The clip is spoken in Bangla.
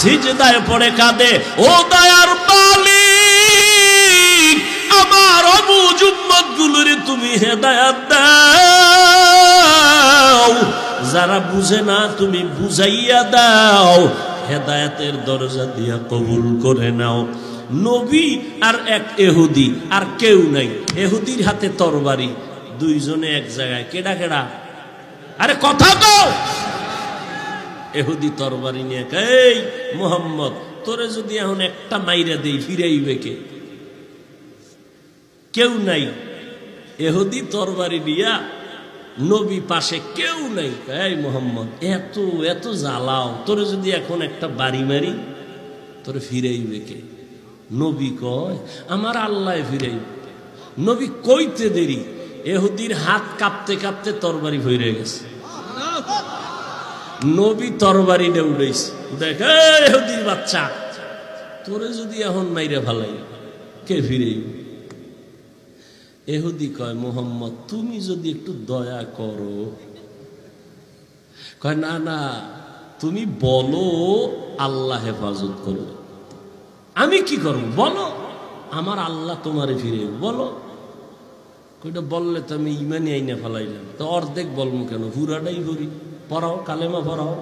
সিজদায় পড়ে কাঁদে, ও দয়ার মালিক, আমার অবুঝ উম্মতগুলোরে তুমি হেদায়েত দাও, যারা বুঝে না তুমি বুঝাইয়া দাও, হেদায়েতের দরজা দিয়া কবুল করে নাও। নবী আর এক ইহুদি, আর কেউ নাই। ইহুদির হাতে তরবারি, দুইজনে এক জায়গায়। কেডা কেডা? আরে কথা তো। ইহুদি তরবারি নিয়ে, এই মুহাম্মদ, তোরে যদি এখন একটা মাইরা দেই ফিরাইবে কে? কেউ নাই। ইহুদি তরবারি দিয়া, নবী পাশে, কেউ নাই। এই মুহাম্মদ, এত এত জ্বালাও, তোরে যদি এখন একটা বাড়ি মারি তোরে ফিরাইবে কে? নবী কয়, আমার আল্লাহ ফিরাইবে। নবী কইতে দেরি, ইহুদির হাত কাঁপতে কাঁপতে তরবারি ফিরে গেছে। নবী তরবারি উড়াইছে, দেখ ইহুদির বাচ্চা, তোরে যদি এখন মাইরে ফালাই কে ফিরাইবে? ইহুদি কয়, মুহাম্মদ তুমি যদি একটু দয়া করো। কয়, না না, তুমি বলো আল্লাহ হেফাজত করো। আমি কি করব বলো, আমার আল্লাহ তোমারে ফিরে বলো। কইটা বললে তো আমি ইমানি আইনা ফেলাইলাম, তো অর্ধেক বলবো কেন, পুরাটাই করি। পড়াও, কালেমা পড়াও।